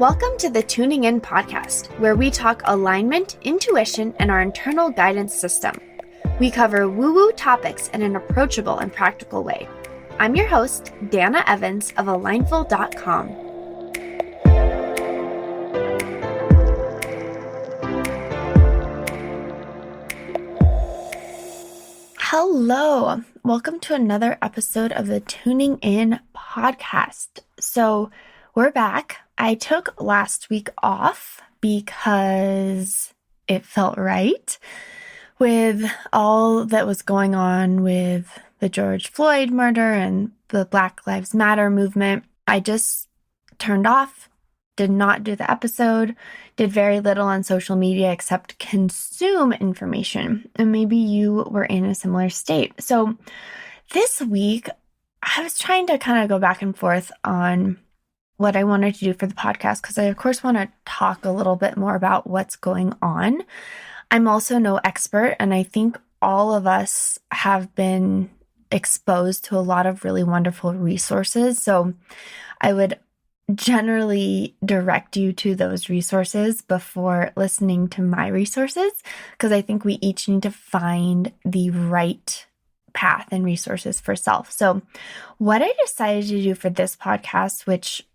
Welcome to the Tuning In podcast, where we talk alignment, intuition, and our internal guidance system. We cover woo-woo topics in an approachable and practical way. I'm your host, Dana Evans of alignful.com. Hello, welcome to another episode of the Tuning In podcast. So we're back. I took last week off because it felt right with all that was going on with the George Floyd murder and the Black Lives Matter movement. I just turned off, did not do the episode, did very little on social media except consume information. And maybe you were in a similar state. So this week, I was trying to kind of go back and forth on what I wanted to do for the podcast because I, of course, want to talk a little bit more about what's going on. I'm also no expert, and I think all of us have been exposed to a lot of really wonderful resources. So I would generally direct you to those resources before listening to my resources, because I think we each need to find the right path and resources for self. So what I decided to do for this podcast, which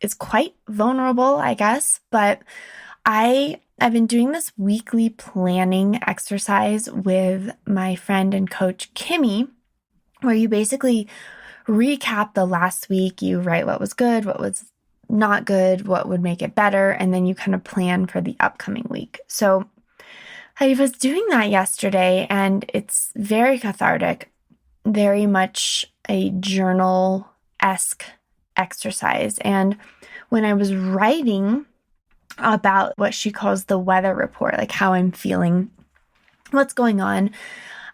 is quite vulnerable, I guess, but I've been doing this weekly planning exercise with my friend and coach, Kimmy, where you basically recap the last week. You write what was good, what was not good, what would make it better, and then you kind of plan for the upcoming week. So I was doing that yesterday, and it's very cathartic, very much a journal-esque exercise. And when I was writing about what she calls the weather report, like how I'm feeling, what's going on,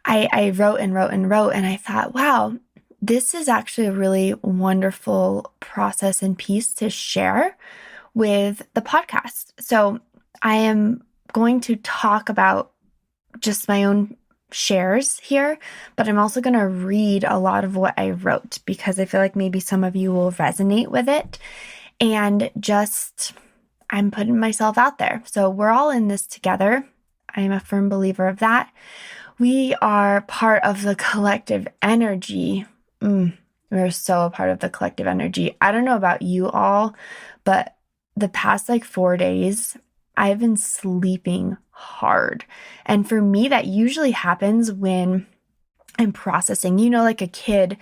I wrote and wrote and wrote, and I thought, wow, this is actually a really wonderful process and piece to share with the podcast. So I am going to talk about just my own shares here, but I'm also going to read a lot of what I wrote because I feel like maybe some of you will resonate with it. And just, I'm putting myself out there. So we're all in this together. I'm a firm believer of that. We are part of the collective energy. We're so a part of the collective energy. I don't know about you all, but the past 4 days, I've been sleeping hard. And for me, that usually happens when I'm processing. You know, like a kid,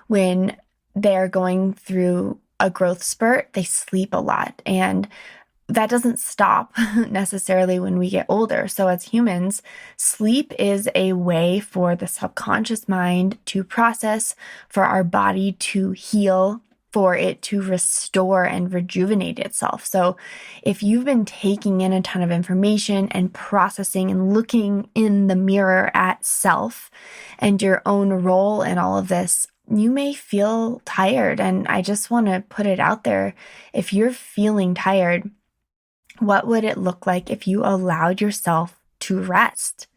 when they're going through a growth spurt, they sleep a lot. And that doesn't stop necessarily when we get older. So as humans, sleep is a way for the subconscious mind to process, for our body to heal, for it to restore and rejuvenate itself. So if you've been taking in a ton of information and processing and looking in the mirror at self and your own role in all of this, you may feel tired. And I just want to put it out there. If you're feeling tired, what would it look like if you allowed yourself to rest,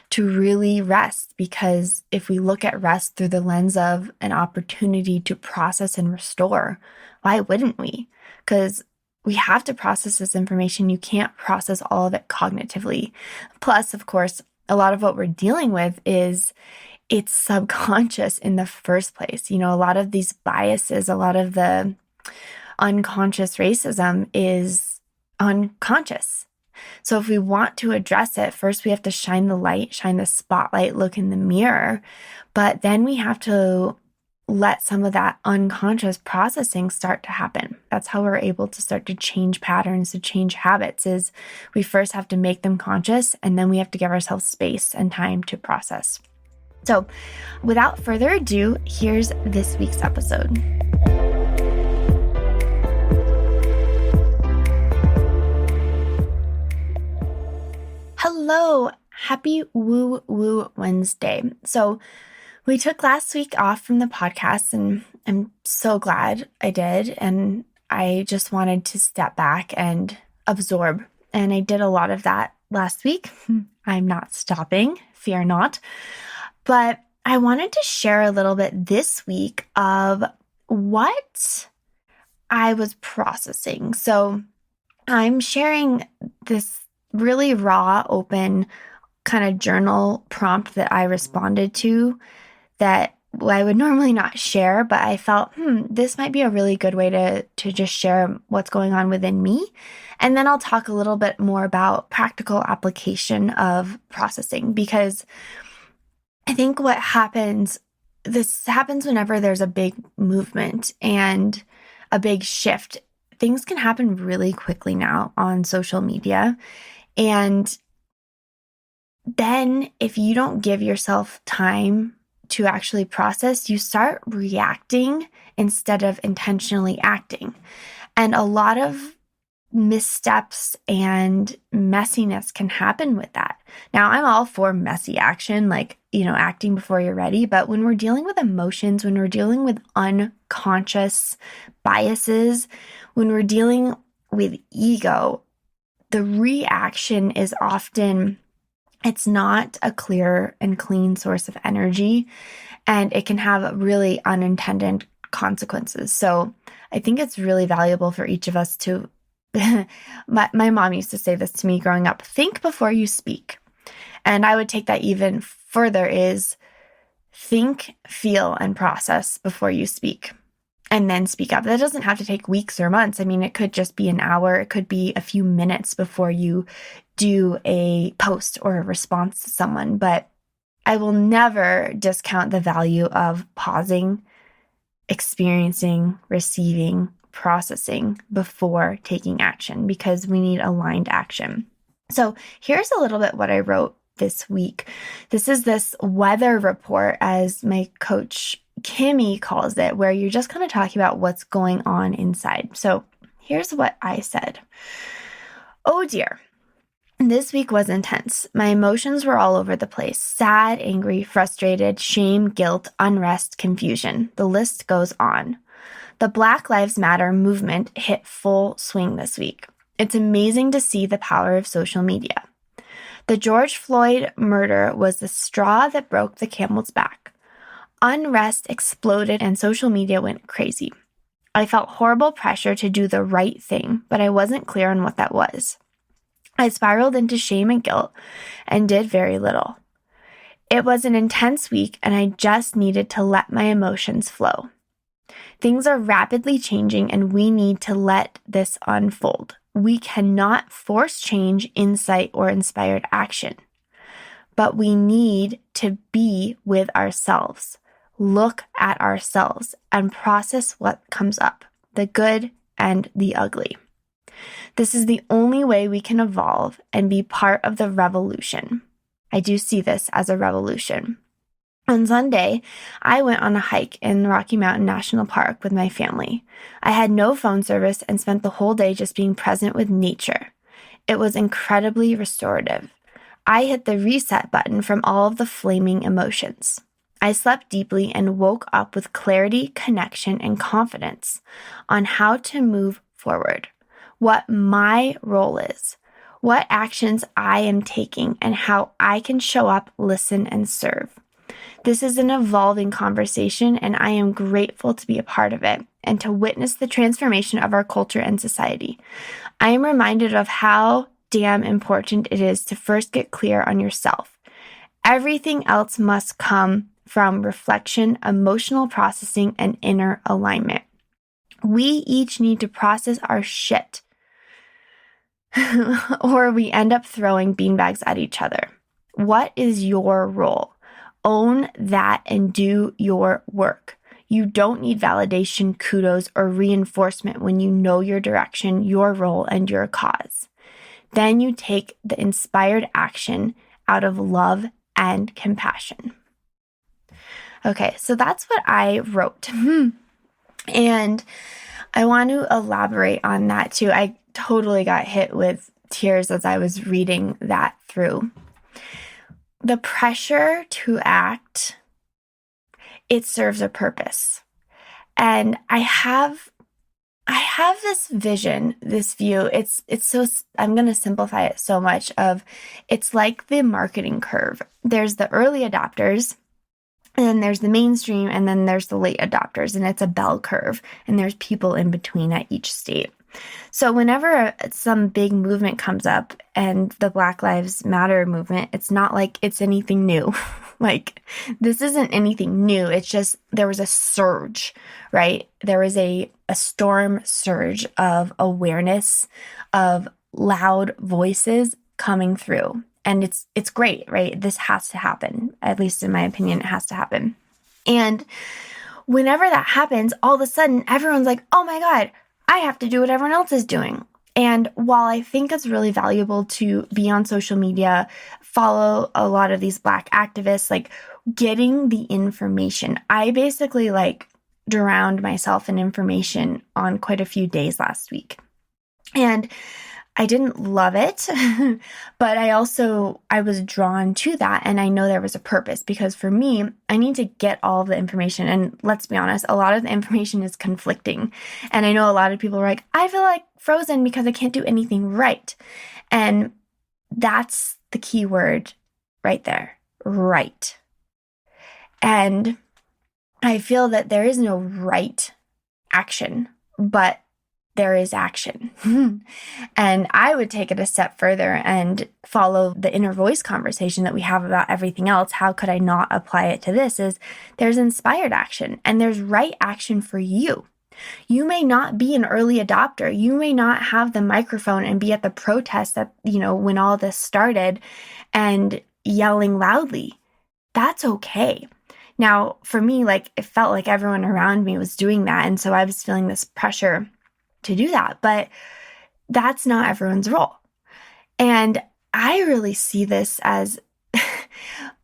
to really rest? Because if we look at rest through the lens of an opportunity to process and restore, why wouldn't we? Because we have to process this information. You can't process all of it cognitively. Plus, of course, a lot of what we're dealing with is it's subconscious in the first place. You know, a lot of these biases, a lot of the unconscious racism is unconscious. So if we want to address it, first we have to shine the light, shine the spotlight, look in the mirror, but then we have to let some of that unconscious processing start to happen. That's how we're able to start to change patterns, to change habits, is we first have to make them conscious, and then we have to give ourselves space and time to process. So without further ado, here's this week's episode. Hello, happy Woo Woo Wednesday. So we took last week off from the podcast, and I'm so glad I did. And I just wanted to step back and absorb. And I did a lot of that last week. I'm not stopping, fear not. But I wanted to share a little bit this week of what I was processing. So I'm sharing this really raw, open kind of journal prompt that I responded to that I would normally not share, but I felt, this might be a really good way to just share what's going on within me. And then I'll talk a little bit more about practical application of processing, because I think this happens whenever there's a big movement and a big shift. Things can happen really quickly now on social media. And then if you don't give yourself time to actually process, you start reacting instead of intentionally acting. And a lot of missteps and messiness can happen with that. Now, I'm all for messy action, like, acting before you're ready. But when we're dealing with emotions, when we're dealing with unconscious biases, when we're dealing with ego, the reaction is often, it's not a clear and clean source of energy, and it can have really unintended consequences. So I think it's really valuable for each of us to, my mom used to say this to me growing up, think before you speak. And I would take that even further, is think, feel, and process before you speak, and then speak up. That doesn't have to take weeks or months. I mean, it could just be an hour. It could be a few minutes before you do a post or a response to someone. But I will never discount the value of pausing, experiencing, receiving, processing before taking action, because we need aligned action. So here's a little bit what I wrote this week. This is this weather report, as my coach Kimmy calls it, where you're just kind of talking about what's going on inside. So here's what I said. Oh dear. This week was intense. My emotions were all over the place. Sad, angry, frustrated, shame, guilt, unrest, confusion. The list goes on. The Black Lives Matter movement hit full swing this week. It's amazing to see the power of social media. The George Floyd murder was the straw that broke the camel's back. Unrest exploded and social media went crazy. I felt horrible pressure to do the right thing, but I wasn't clear on what that was. I spiraled into shame and guilt and did very little. It was an intense week, and I just needed to let my emotions flow. Things are rapidly changing, and we need to let this unfold. We cannot force change, insight, or inspired action, but we need to be with ourselves, look at ourselves, and process what comes up, the good and the ugly. This is the only way we can evolve and be part of the revolution. I do see this as a revolution. On Sunday, I went on a hike in Rocky Mountain National Park with my family. I had no phone service and spent the whole day just being present with nature. It was incredibly restorative. I hit the reset button from all of the flaming emotions. I slept deeply and woke up with clarity, connection, and confidence on how to move forward, what my role is, what actions I am taking, and how I can show up, listen, and serve. This is an evolving conversation, and I am grateful to be a part of it and to witness the transformation of our culture and society. I am reminded of how damn important it is to first get clear on yourself. Everything else must come from reflection, emotional processing, and inner alignment. We each need to process our shit, or we end up throwing beanbags at each other. What is your role? Own that and do your work. You don't need validation, kudos, or reinforcement when you know your direction, your role, and your cause. Then you take the inspired action out of love and compassion. Okay, so that's what I wrote. And I want to elaborate on that too. I totally got hit with tears as I was reading that through. The pressure to act, it serves a purpose. And I have this vision, this view. It's so, I'm going to simplify it so much of, it's like the marketing curve. There's the early adopters, and then there's the mainstream, and then there's the late adopters, and it's a bell curve, and there's people in between at each state. So whenever some big movement comes up and the Black Lives Matter movement, it's not like it's anything new. Like, this isn't anything new. It's just there was a surge, right? There was a storm surge of awareness, of loud voices coming through. And it's great, right? This has to happen. At least in my opinion, it has to happen. And whenever that happens, all of a sudden everyone's like, oh my God, I have to do what everyone else is doing. And while I think it's really valuable to be on social media, follow a lot of these Black activists, like getting the information, I basically like drowned myself in information on quite a few days last week. And I didn't love it, but I was drawn to that. And I know there was a purpose because for me, I need to get all the information. And let's be honest, a lot of the information is conflicting. And I know a lot of people are like, I feel like frozen because I can't do anything right. And that's the key word right there, right. And I feel that there is no right action, but there is action. And I would take it a step further and follow the inner voice conversation that we have about everything else. How could I not apply it to this? Is there's inspired action and there's right action for you. You may not be an early adopter. You may not have the microphone and be at the protest that, when all this started and yelling loudly. That's okay. Now, for me, like it felt like everyone around me was doing that. And so I was feeling this pressure to do that, but that's not everyone's role. And I really see this as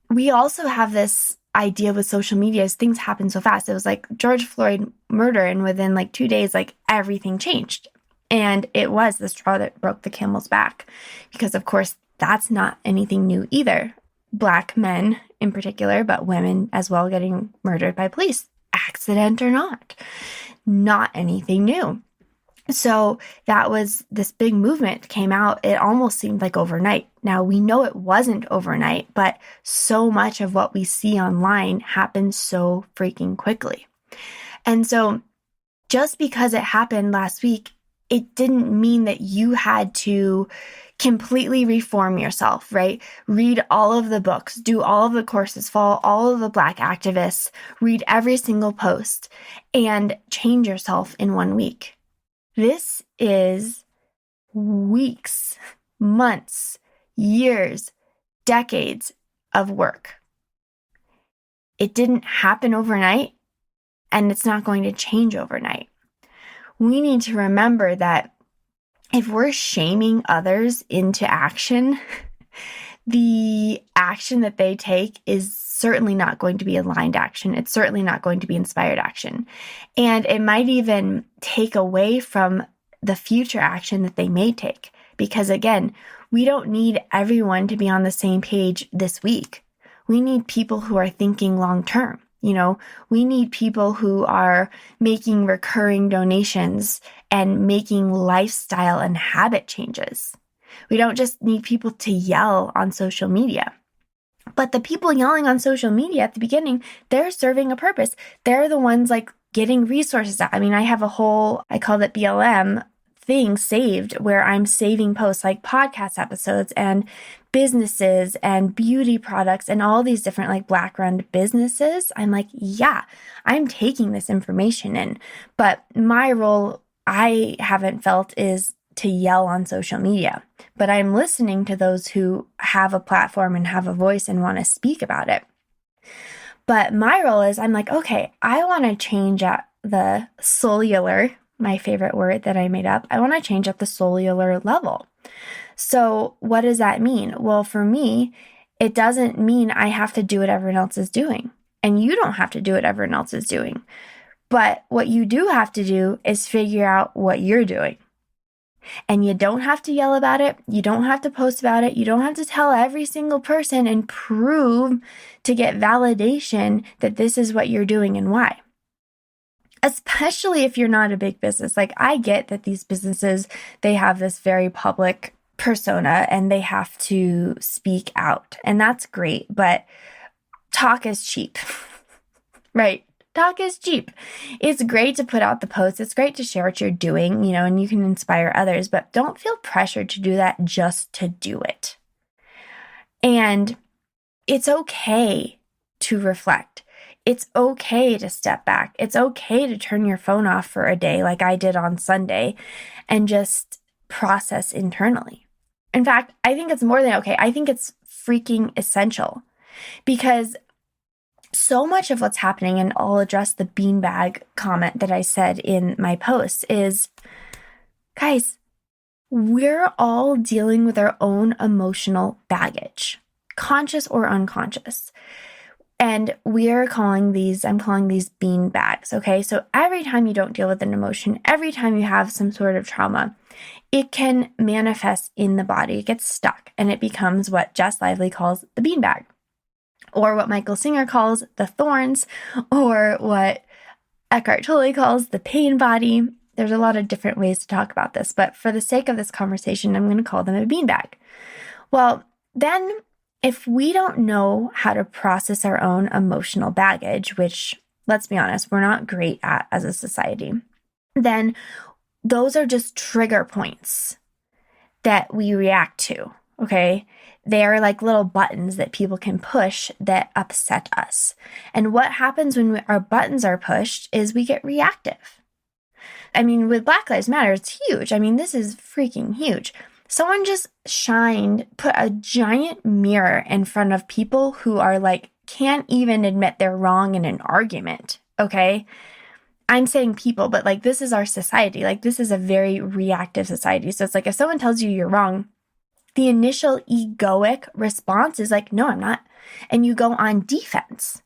we also have this idea with social media as things happen so fast. It was like George Floyd murder, and within like 2 days, like everything changed. And it was the straw that broke the camel's back because, of course, that's not anything new either. Black men in particular, but women as well getting murdered by police, accident or not anything new. So that was this big movement came out. It almost seemed like overnight. Now we know it wasn't overnight, but so much of what we see online happens so freaking quickly. And so just because it happened last week, it didn't mean that you had to completely reform yourself, right? Read all of the books, do all of the courses, follow all of the Black activists, read every single post, and change yourself in 1 week. This is weeks, months, years, decades of work. It didn't happen overnight, and it's not going to change overnight. We need to remember that if we're shaming others into action, the action that they take is certainly not going to be aligned action. It's certainly not going to be inspired action. And it might even take away from the future action that they may take. Because again, we don't need everyone to be on the same page this week. We need people who are thinking long term. We need people who are making recurring donations and making lifestyle and habit changes. We don't just need people to yell on social media. But the people yelling on social media at the beginning, they're serving a purpose. They're the ones like getting resources out. I mean, I have a whole, I call it BLM thing saved where I'm saving posts like podcast episodes and businesses and beauty products and all these different like Black-run businesses. I'm like, yeah, I'm taking this information in. But my role, I haven't felt is to yell on social media, but I'm listening to those who have a platform and have a voice and want to speak about it. But my role is I'm like, okay, I want to change at the cellular, my favorite word that I made up. I want to change at the cellular level. So what does that mean? Well, for me, it doesn't mean I have to do what everyone else is doing. And you don't have to do what everyone else is doing. But what you do have to do is figure out what you're doing. And you don't have to yell about it. You don't have to post about it. You don't have to tell every single person and prove to get validation that this is what you're doing and why. Especially if you're not a big business. Like I get that these businesses, they have this very public persona and they have to speak out. And that's great, but talk is cheap, right? Talk is cheap. It's great to put out the posts. It's great to share what you're doing, and you can inspire others, but don't feel pressured to do that just to do it. And it's okay to reflect. It's okay to step back. It's okay to turn your phone off for a day like I did on Sunday and just process internally. In fact, I think it's more than okay. I think it's freaking essential because so much of what's happening, and I'll address the beanbag comment that I said in my post, is, guys, we're all dealing with our own emotional baggage, conscious or unconscious. And I'm calling these bean bags, okay? So every time you don't deal with an emotion, every time you have some sort of trauma, it can manifest in the body. It gets stuck and it becomes what Jess Lively calls the bean bag, or what Michael Singer calls the thorns, or what Eckhart Tolle calls the pain body. There's a lot of different ways to talk about this, but for the sake of this conversation, I'm going to call them a beanbag. Well, then if we don't know how to process our own emotional baggage, which, let's be honest, we're not great at as a society, then those are just trigger points that we react to, okay? They are like little buttons that people can push that upset us. And what happens when our buttons are pushed is we get reactive. I mean, with Black Lives Matter, it's huge. I mean, this is freaking huge. Someone just put a giant mirror in front of people who are like, can't even admit they're wrong in an argument, okay? I'm saying people, but like this is our society. Like this is a very reactive society. So it's like if someone tells you you're wrong, the initial egoic response is like, no, I'm not. And you go on defense.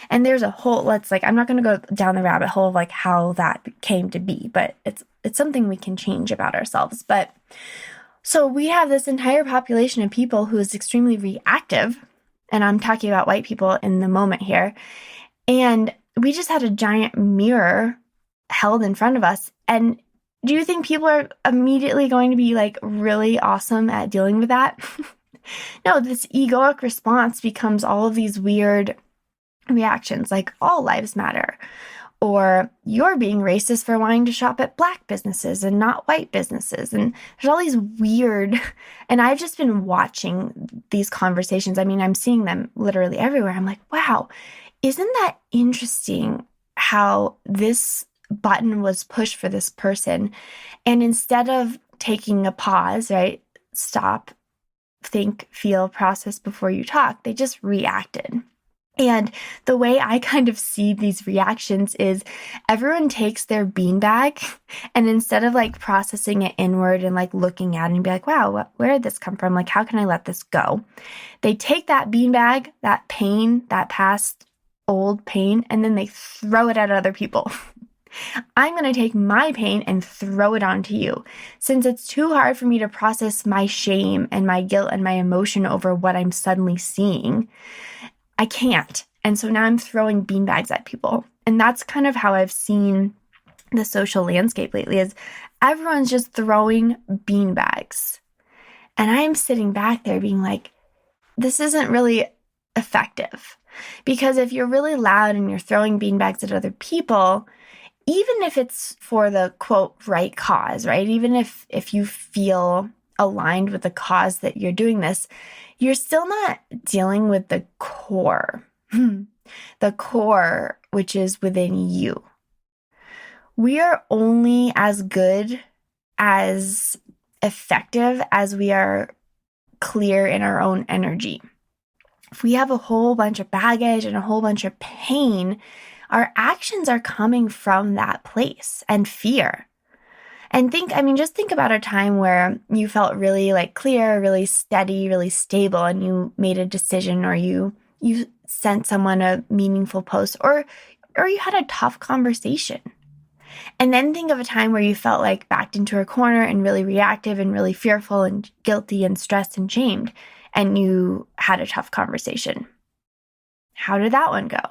And there's a whole, I'm not going to go down the rabbit hole of like how that came to be, but it's something we can change about ourselves. But so we have this entire population of people who is extremely reactive. And I'm talking about white people in the moment here. And we just had a giant mirror held in front of us. And do you think people are immediately going to be like really awesome at dealing with that? No, this egoic response becomes all of these weird reactions like all lives matter, or you're being racist for wanting to shop at Black businesses and not white businesses. And there's all these weird, and I've just been watching these conversations. I mean, I'm seeing them literally everywhere. I'm like, wow, isn't that interesting how this button was pushed for this person? And instead of taking a pause, right? Stop, think, feel, process before you talk, they just reacted. And the way I kind of see these reactions is everyone takes their beanbag and instead of like processing it inward and like looking at it and be like, wow, where did this come from? Like, how can I let this go? They take that beanbag, that pain, that past old pain, and then they throw it at other people. I'm going to take my pain and throw it onto you. Since it's too hard for me to process my shame and my guilt and my emotion over what I'm suddenly seeing, I can't. And so now I'm throwing beanbags at people. And that's kind of how I've seen the social landscape lately, is everyone's just throwing beanbags. And I'm sitting back there being like, this isn't really effective. Because if you're really loud and you're throwing beanbags at other people, even if it's for the quote right cause, right? Even if you feel aligned with the cause that you're doing this, you're still not dealing with the core, the core, which is within you. We are only as good, as effective as we are clear in our own energy. If we have a whole bunch of baggage and a whole bunch of pain, our actions are coming from that place and fear. And just think about a time where you felt really like clear, really steady, really stable, and you made a decision, or you sent someone a meaningful post, or you had a tough conversation. And then think of a time where you felt like backed into a corner and really reactive and really fearful and guilty and stressed and shamed, and you had a tough conversation. How did that one go?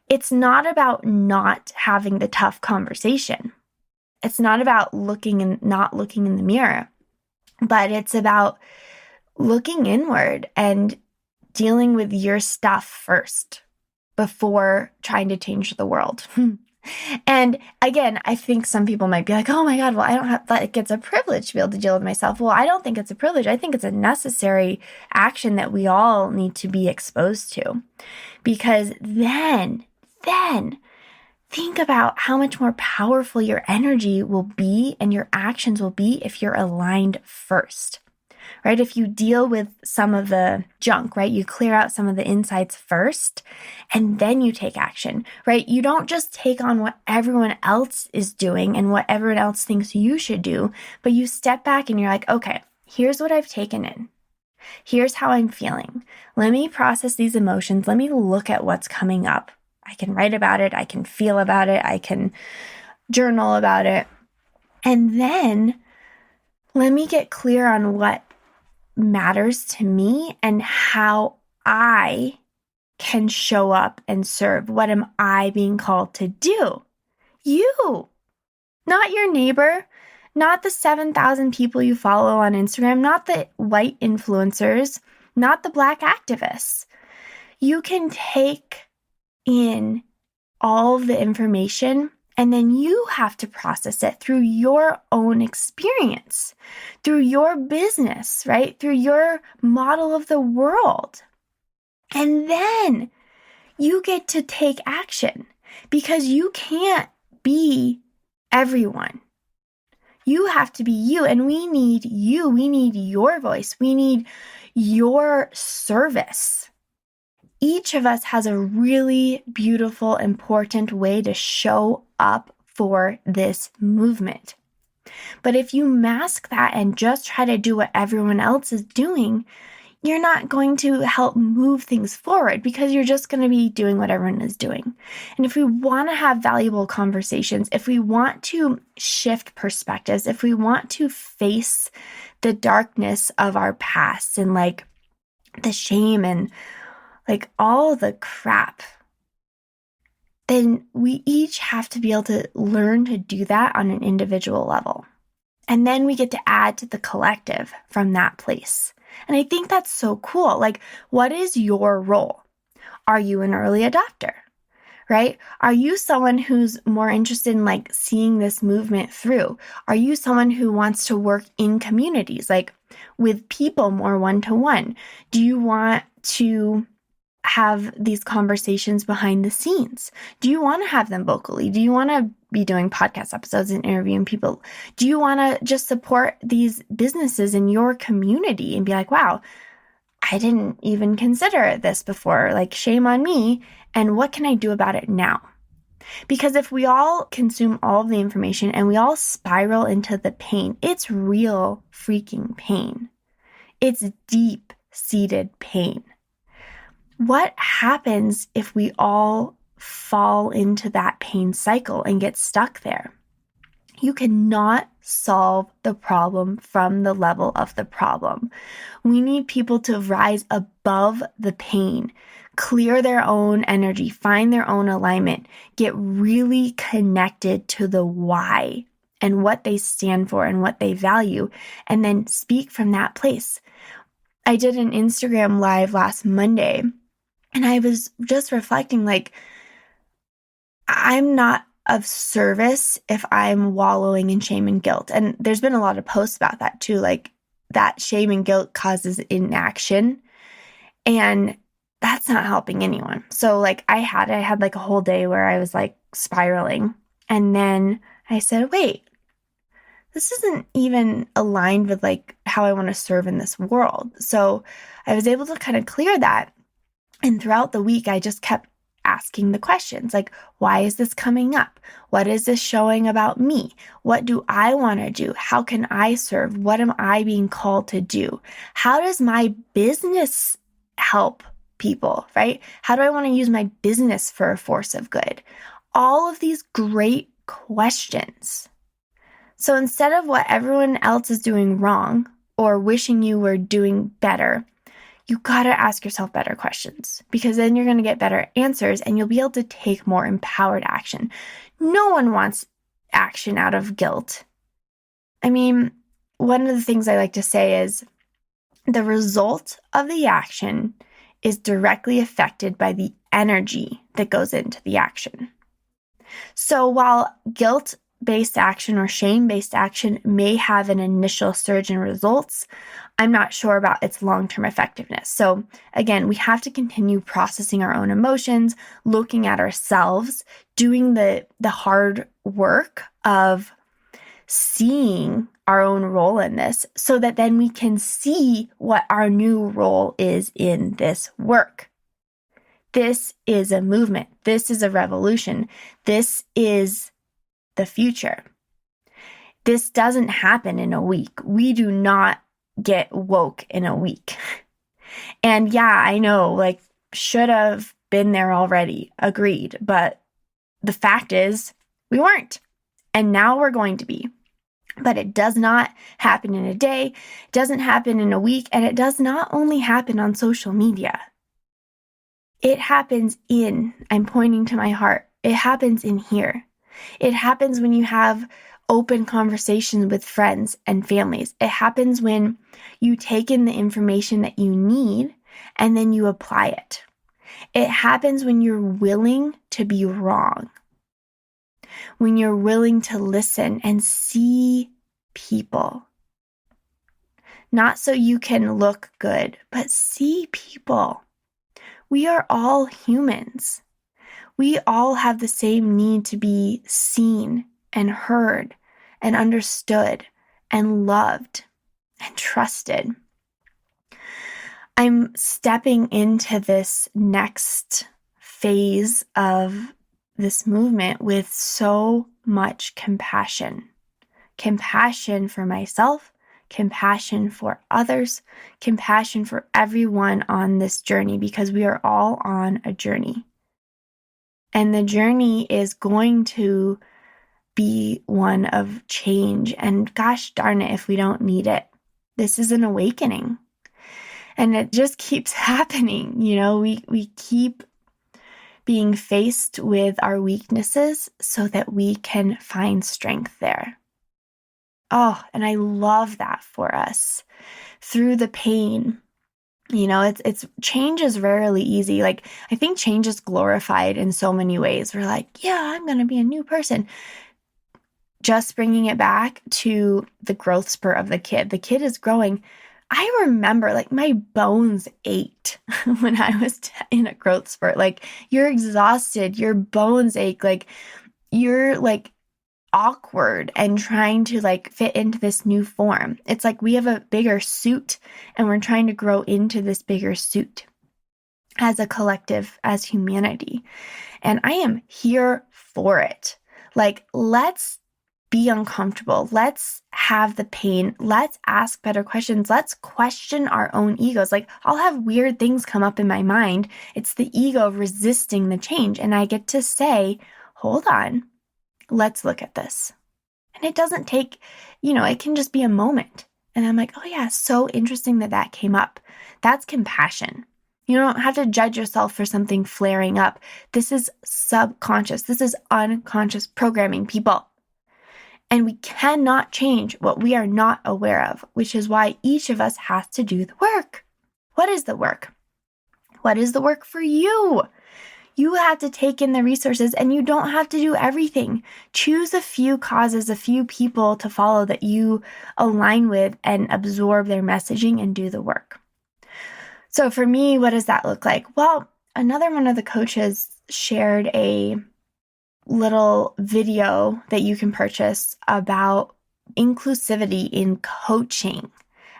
It's not about not having the tough conversation. It's not about not looking in the mirror, but it's about looking inward and dealing with your stuff first before trying to change the world. And again, I think some people might be like, oh my God, well, I don't have, like, it's a privilege to be able to deal with myself. Well, I don't think it's a privilege. I think it's a necessary action that we all need to be exposed to. Because then think about how much more powerful your energy will be and your actions will be if you're aligned first, right? If you deal with some of the junk, right? You clear out some of the insights first and then you take action, right? You don't just take on what everyone else is doing and what everyone else thinks you should do, but you step back and you're like, okay, here's what I've taken in. Here's how I'm feeling. Let me process these emotions. Let me look at what's coming up. I can write about it. I can feel about it. I can journal about it. And then let me get clear on what matters to me and how I can show up and serve. What am I being called to do? You, not your neighbor, not the 7,000 people you follow on Instagram, not the white influencers, not the Black activists. You can take in all of the information and then you have to process it through your own experience, through your business, right? Through your model of the world. And then you get to take action because you can't be everyone. You have to be you, and we need you. We need your voice. We need your service. Each of us has a really beautiful, important way to show up for this movement. But if you mask that and just try to do what everyone else is doing, you're not going to help move things forward because you're just going to be doing what everyone is doing. And if we want to have valuable conversations, if we want to shift perspectives, if we want to face the darkness of our past and like the shame and like all the crap, then we each have to be able to learn to do that on an individual level. And then we get to add to the collective from that place. And I think that's so cool. Like, what is your role? Are you an early adopter, right? Are you someone who's more interested in like seeing this movement through? Are you someone who wants to work in communities, like with people more one-to-one? Do you want to have these conversations behind the scenes? Do you want to have them vocally? Do you want to be doing podcast episodes and interviewing people? Do you want to just support these businesses in your community and be like, wow, I didn't even consider this before. Like, shame on me. And what can I do about it now? Because if we all consume all of the information and we all spiral into the pain, it's real freaking pain. It's deep-seated pain. What happens if we all fall into that pain cycle and get stuck there? You cannot solve the problem from the level of the problem. We need people to rise above the pain, clear their own energy, find their own alignment, get really connected to the why and what they stand for and what they value, and then speak from that place. I did an Instagram live last Monday, and I was just reflecting, like, I'm not of service if I'm wallowing in shame and guilt. And there's been a lot of posts about that too, like that shame and guilt causes inaction. And that's not helping anyone. So like I had like a whole day where I was like spiraling. And then I said, wait, this isn't even aligned with like how I want to serve in this world. So I was able to kind of clear that. And throughout the week, I just kept asking the questions like, why is this coming up? What is this showing about me? What do I want to do? How can I serve? What am I being called to do? How does my business help people, right? How do I want to use my business for a force of good? All of these great questions. So instead of what everyone else is doing wrong or wishing you were doing better, you got to ask yourself better questions, because then you're going to get better answers and you'll be able to take more empowered action. No one wants action out of guilt. I mean, one of the things I like to say is the result of the action is directly affected by the energy that goes into the action. So while guilt-based action or shame-based action may have an initial surge in results, I'm not sure about its long-term effectiveness. So again, we have to continue processing our own emotions, looking at ourselves, doing the hard work of seeing our own role in this so that then we can see what our new role is in this work. This is a movement. This is a revolution. This is the future. This doesn't happen in a week. We do not get woke in a week. And yeah, I know, like, should have been there already. Agreed. But the fact is, we weren't. And now we're going to be. But it does not happen in a day. It doesn't happen in a week. And it does not only happen on social media. It happens I'm pointing to my heart. It happens in here. It happens when you have open conversations with friends and families. It happens when you take in the information that you need and then you apply it. It happens when you're willing to be wrong. When you're willing to listen and see people. Not so you can look good, but see people. We are all humans. We all have the same need to be seen and heard and understood and loved and trusted. I'm stepping into this next phase of this movement with so much compassion. Compassion for myself, compassion for others, compassion for everyone on this journey, because we are all on a journey. And the journey is going to be one of change. And gosh darn it, if we don't need it. This is an awakening. And it just keeps happening. You know, we keep being faced with our weaknesses so that we can find strength there. Oh, and I love that for us. Through the pain, you know, it's change is rarely easy. Like, I think change is glorified in so many ways. We're like, yeah, I'm going to be a new person. Just bringing it back to the growth spurt of the kid. The kid is growing. I remember, like, my bones ached when I was in a growth spurt. Like, you're exhausted, your bones ache, like, you're, like, awkward and trying to, like, fit into this new form. It's like we have a bigger suit and we're trying to grow into this bigger suit as a collective, as humanity. And I am here for it. Like, let's be uncomfortable. Let's have the pain. Let's ask better questions. Let's question our own egos. Like, I'll have weird things come up in my mind. It's the ego resisting the change. And I get to say, hold on, let's look at this. And it doesn't take, you know, it can just be a moment. And I'm like, oh yeah, so interesting that came up. That's compassion. You don't have to judge yourself for something flaring up. This is subconscious. This is unconscious programming, people. And we cannot change what we are not aware of, which is why each of us has to do the work. What is the work? What is the work for you? You have to take in the resources and you don't have to do everything. Choose a few causes, a few people to follow that you align with and absorb their messaging and do the work. So for me, what does that look like? Well, another one of the coaches shared a little video that you can purchase about inclusivity in coaching.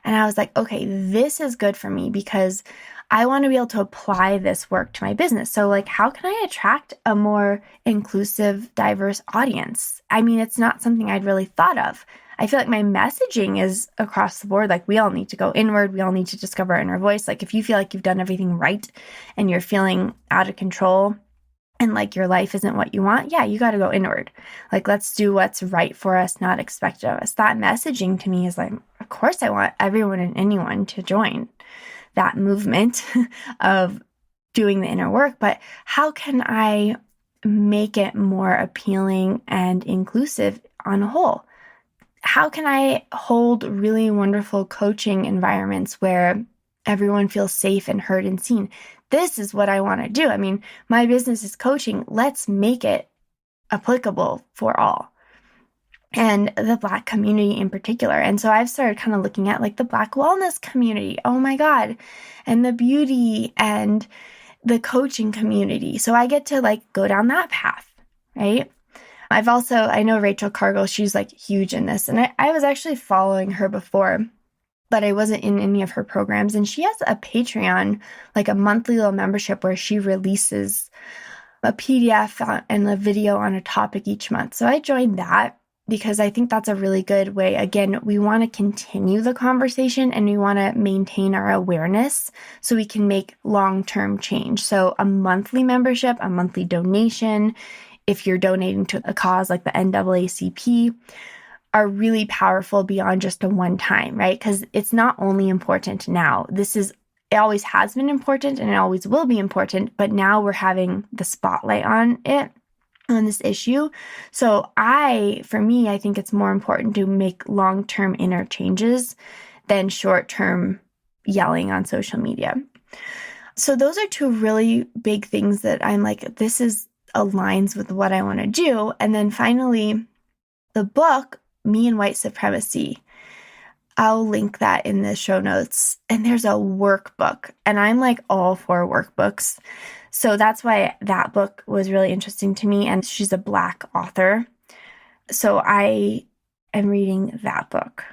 And I was like, okay, this is good for me because I want to be able to apply this work to my business. So, like, how can I attract a more inclusive, diverse audience? I mean, it's not something I'd really thought of. I feel like my messaging is across the board. Like, we all need to go inward. We all need to discover our inner voice. Like, if you feel like you've done everything right and you're feeling out of control and like your life isn't what you want, yeah, you got to go inward. Like, let's do what's right for us, not expected of us. That messaging to me is like, of course I want everyone and anyone to join that movement of doing the inner work, but how can I make it more appealing and inclusive on a whole? How can I hold really wonderful coaching environments where everyone feels safe and heard and seen. This is what I want to do. I mean, my business is coaching. Let's make it applicable for all, and the Black community in particular. And so I've started kind of looking at like the Black wellness community. Oh my God. And the beauty and the coaching community. So I get to like go down that path, right? I know Rachel Cargill, she's like huge in this. And I was actually following her before, but I wasn't in any of her programs. And she has a Patreon, like a monthly little membership where she releases a PDF and a video on a topic each month. So I joined that because I think that's a really good way. Again, we want to continue the conversation and we want to maintain our awareness so we can make long-term change. So a monthly membership, a monthly donation, if you're donating to a cause like the NAACP, are really powerful beyond just a one-time, right? Because it's not only important now. It always has been important and it always will be important, but now we're having the spotlight on this issue. So for me, I think it's more important to make long-term inner changes than short-term yelling on social media. So those are two really big things that I'm like, aligns with what I want to do. And then finally, the book, Me and White Supremacy, I'll link that in the show notes. And there's a workbook, and I'm like all for workbooks. So that's why that book was really interesting to me. And she's a Black author. So I am reading that book.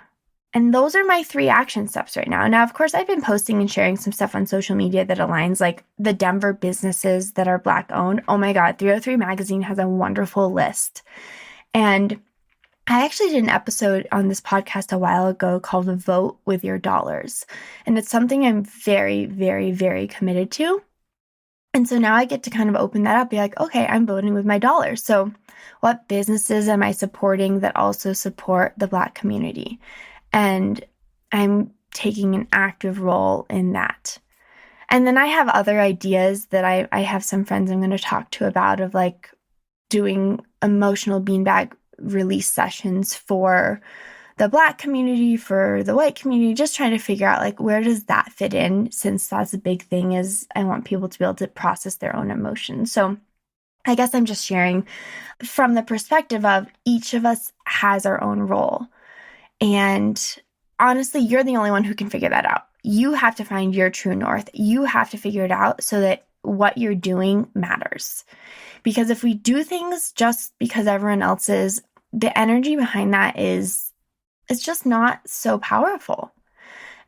And those are my 3 action steps right now. Now, of course, I've been posting and sharing some stuff on social media that aligns, like the Denver businesses that are Black owned. Oh my God, 303 Magazine has a wonderful list. And I actually did an episode on this podcast a while ago called Vote with Your Dollars. And it's something I'm very, very, very committed to. And so now I get to kind of open that up, be like, okay, I'm voting with my dollars. So what businesses am I supporting that also support the Black community? And I'm taking an active role in that. And then I have other ideas that I have some friends I'm going to talk to about, of like doing emotional beanbag release sessions for the Black community, for the white community, just trying to figure out like, where does that fit in? Since that's a big thing, is I want people to be able to process their own emotions. So I guess I'm just sharing from the perspective of each of us has our own role. And honestly, you're the only one who can figure that out. You have to find your true north. You have to figure it out so that what you're doing matters. Because if we do things just because everyone else is, the energy behind that it's just not so powerful.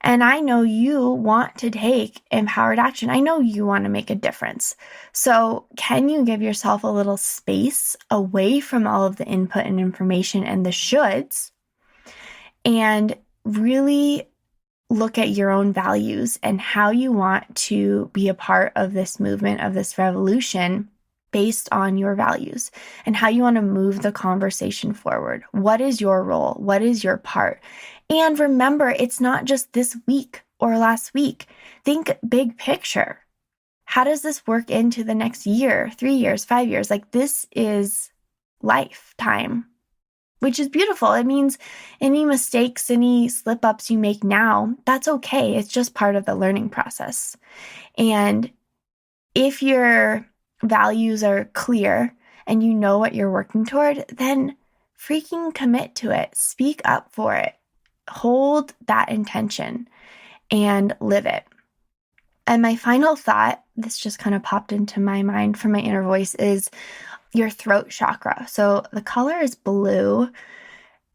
And I know you want to take empowered action. I know you want to make a difference. So can you give yourself a little space away from all of the input and information and the shoulds, and really look at your own values and how you want to be a part of this movement, of this revolution, based on your values, and how you want to move the conversation forward. What is your role? What is your part? And remember, it's not just this week or last week. Think big picture. How does this work into the next year, 3 years, 5 years? Like, this is lifetime, which is beautiful. It means any mistakes, any slip-ups you make now, that's okay. It's just part of the learning process. And if your values are clear and you know what you're working toward, then freaking commit to it. Speak up for it. Hold that intention and live it. And my final thought, this just kind of popped into my mind from my inner voice, is your throat chakra. So the color is blue,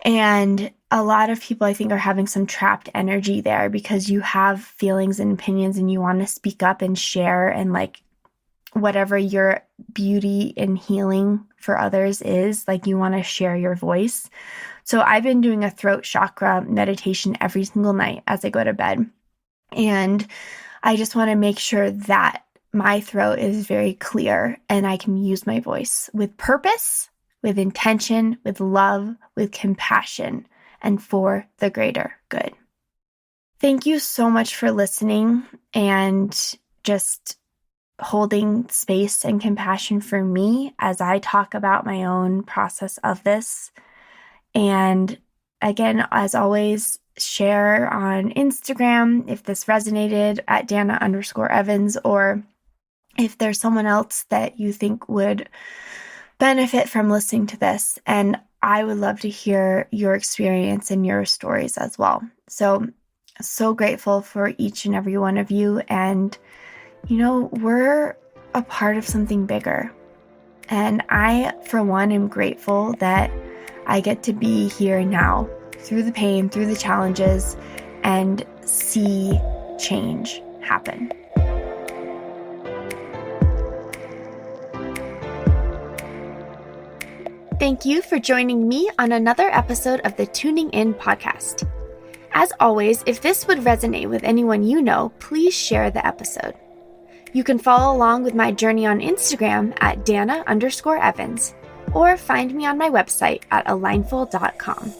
and a lot of people, I think, are having some trapped energy there because you have feelings and opinions and you want to speak up and share, and like whatever your beauty and healing for others is, like you want to share your voice. So I've been doing a throat chakra meditation every single night as I go to bed. And I just want to make sure that my throat is very clear and I can use my voice with purpose, with intention, with love, with compassion, and for the greater good. Thank you so much for listening and just holding space and compassion for me as I talk about my own process of this. And again, as always, share on Instagram if this resonated at Dana_Evans, or if there's someone else that you think would benefit from listening to this. And I would love to hear your experience and your stories as well. So grateful for each and every one of you. And, we're a part of something bigger. And I, for one, am grateful that I get to be here now through the pain, through the challenges, and see change happen. Thank you for joining me on another episode of the Tuning In podcast. As always, if this would resonate with anyone you know, please share the episode. You can follow along with my journey on Instagram at Dana_Evans, or find me on my website at alignful.com.